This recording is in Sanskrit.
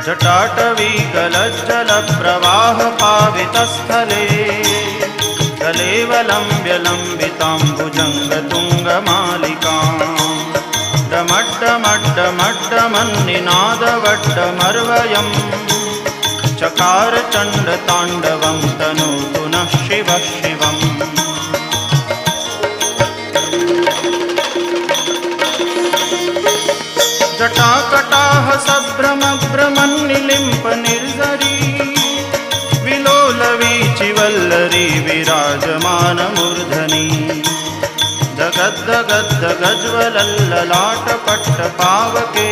जटाटवी गलज्जलप्रवाह पावितस्थले कलेवलम्ब्यलम्बिताम्बुजङ्गतुङ्गमालिकां डमड्डमड्डमड्डमन्निनादवड्डमर्वयम् चकार चण्डताण्डवं तनोतु नः शिवः शिवम्। जटाकटाह सभ्रमभ्रमन्निलिम्प निर्झरी विलोलवीचिवल्लरी विराजमानमूर्धनि दगद्दगद्दगज्वलल्ललाटपट्टपावके